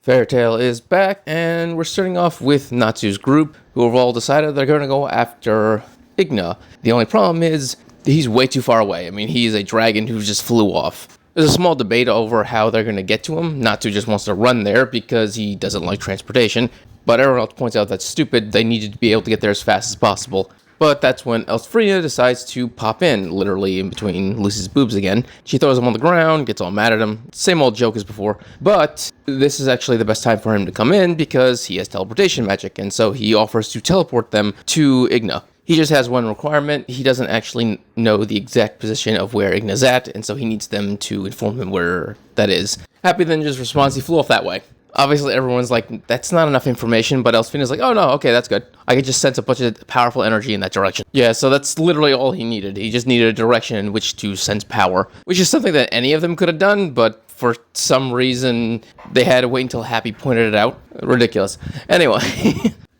Fairytale is back, and we're starting off with Natsu's group, who have all decided they're going to go after Ignia. The only problem is he's way too far away. I mean, he's a dragon who just flew off. There's a small debate over how they're going to get to him. Natsu just wants to run there because he doesn't like transportation, but everyone else points out that's stupid. They needed to be able to get there as fast as possible. But that's when Elfrina decides to pop in, literally in between Lucy's boobs again. She throws him on the ground, gets all mad at him. Same old joke as before. But this is actually the best time for him to come in because he has teleportation magic, and so he offers to teleport them to Ignia. He just has one requirement. He doesn't actually know the exact position of where Ignia's at, and so he needs them to inform him where that is. Happy then just responds, he flew off that way. Obviously, everyone's like, that's not enough information, but Elfrina's like, oh no, okay, that's good. I could just sense a bunch of powerful energy in that direction. Yeah, so that's literally all he needed. He just needed a direction in which to sense power, which is something that any of them could have done, but for some reason, they had to wait until Happy pointed it out. Ridiculous. Anyway,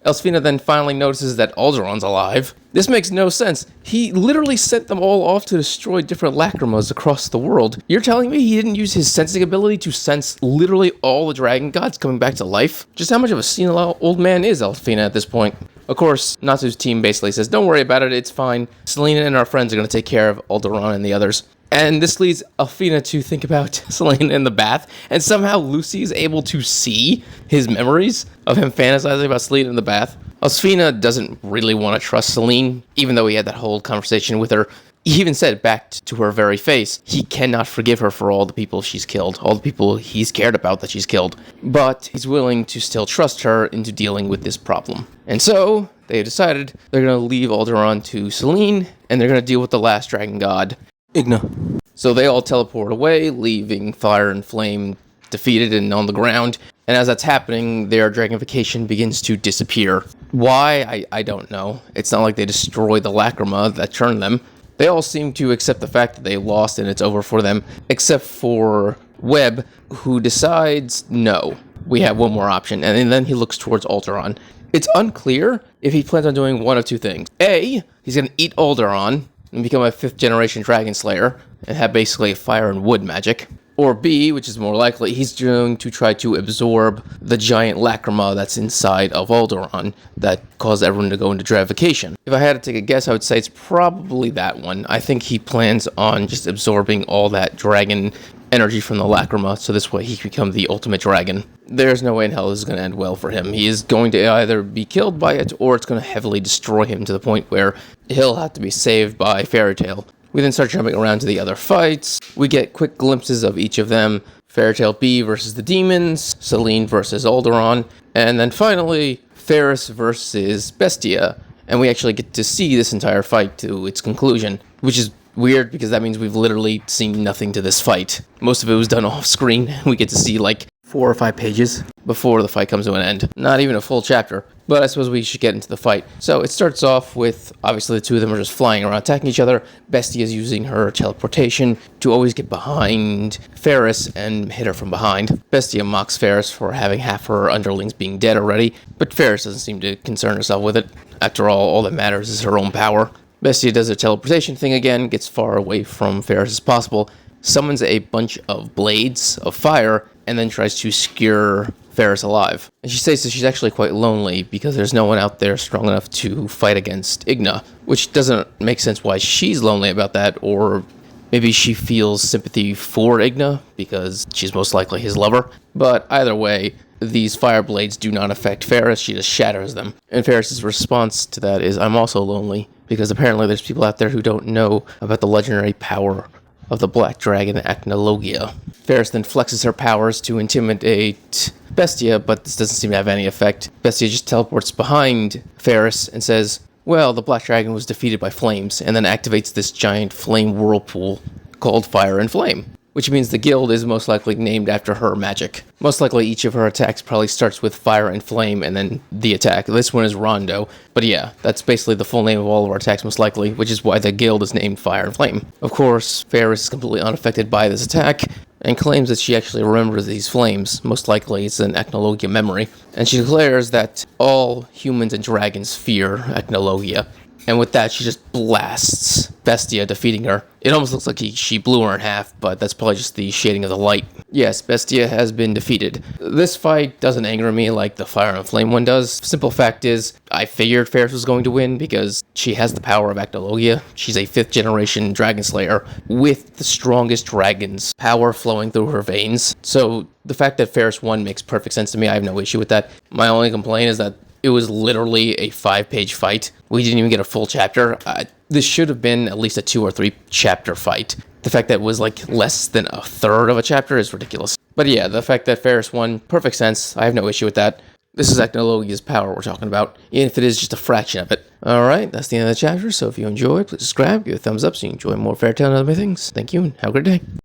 Elfrina then finally notices that Alderon's alive. This makes no sense. He literally sent them all off to destroy different lacrimas across the world. You're telling me he didn't use his sensing ability to sense literally all the dragon gods coming back to life? Just how much of a senile old man is Elfrina at this point? Of course, Natsu's team basically says, don't worry about it, it's fine. Selena and our friends are going to take care of Alderon and the others. And this leads Elfrina to think about Selena in the bath, and somehow Lucy is able to see his memories of him fantasizing about Selena in the bath. Elfrina doesn't really want to trust Selene, even though he had that whole conversation with her. He even said back to her very face, he cannot forgive her for all the people she's killed, all the people he's cared about that she's killed. But he's willing to still trust her into dealing with this problem. And so, they decided they're going to leave Alderon to Selene, and they're going to deal with the last dragon god, Ignia. So they all teleport away, leaving Fire and Flame defeated and on the ground. And as that's happening, their dragonification begins to disappear. Why? I don't know. It's not like they destroy the lacrima that turned them. They all seem to accept the fact that they lost and it's over for them, except for Webb, who decides, no, we have one more option. And then he looks towards Alderon. It's unclear if he plans on doing one of two things. A, he's going to eat Alderon and become a 5th generation dragon slayer and have basically fire and wood magic. Or B, which is more likely, he's going to try to absorb the giant lacrima that's inside of Alderon that caused everyone to go into dragonification. If I had to take a guess, I would say it's probably that one. I think he plans on just absorbing all that dragon energy from the lacrima, so this way he can become the ultimate dragon. There's no way in hell this is going to end well for him. He is going to either be killed by it, or it's going to heavily destroy him to the point where he'll have to be saved by Fairytale. We then start jumping around to the other fights. We get quick glimpses of each of them. Fairytale B versus the demons, Selene versus Alderon, and then finally, Ferris versus Bestia. And we actually get to see this entire fight to its conclusion, which is weird because that means we've literally seen nothing to this fight. Most of it was done off screen. We get to see like 4 or 5 pages before the fight comes to an end. Not even a full chapter. But I suppose we should get into the fight. So it starts off with, obviously the two of them are just flying around attacking each other. Bestia is using her teleportation to always get behind Ferris and hit her from behind. Bestia mocks Ferris for having half her underlings being dead already, but Ferris doesn't seem to concern herself with it. After all that matters is her own power. Bestia does her teleportation thing again, gets far away from Ferris as possible, summons a bunch of blades of fire, and then tries to skewer Ferris alive. And she says that she's actually quite lonely because there's no one out there strong enough to fight against Ignia, which doesn't make sense why she's lonely about that, or maybe she feels sympathy for Ignia because she's most likely his lover. But either way, these fire blades do not affect Ferris, she just shatters them. And Ferris's response to that is, I'm also lonely, because apparently there's people out there who don't know about the legendary power of the black dragon Acnologia. Ferris then flexes her powers to intimidate Bestia, but this doesn't seem to have any effect. Bestia just teleports behind Ferris and says, well, the black dragon was defeated by flames, and then activates this giant flame whirlpool called Fire and Flame, which means the guild is most likely named after her magic. Most likely each of her attacks probably starts with Fire and Flame and then the attack. This one is Rondo, but yeah, that's basically the full name of all of our attacks most likely, which is why the guild is named Fire and Flame. Of course, Ferris is completely unaffected by this attack, and claims that she actually remembers these flames. Most likely it's an Acnologia memory. And she declares that all humans and dragons fear Acnologia. And with that, she just blasts Bestia, defeating her. It almost looks like she blew her in half, but that's probably just the shading of the light. Yes, Bestia has been defeated. This fight doesn't anger me like the Fire and Flame one does. Simple fact is, I figured Ferris was going to win because she has the power of Acnologia. She's a 5th generation dragon slayer with the strongest dragon's power flowing through her veins. So the fact that Ferris won makes perfect sense to me. I have no issue with that. My only complaint is that it was literally a 5-page fight. We didn't even get a full chapter. This should have been at least a 2 or 3 chapter fight. The fact that it was like less than a third of a chapter is ridiculous. But yeah, the fact that Ferris won, perfect sense. I have no issue with that. This is Acnologia's power we're talking about, even if it is just a fraction of it. Alright, that's the end of the chapter, so if you enjoyed, please subscribe, give it a thumbs up so you enjoy more Fairy Tail and other things. Thank you, and have a great day.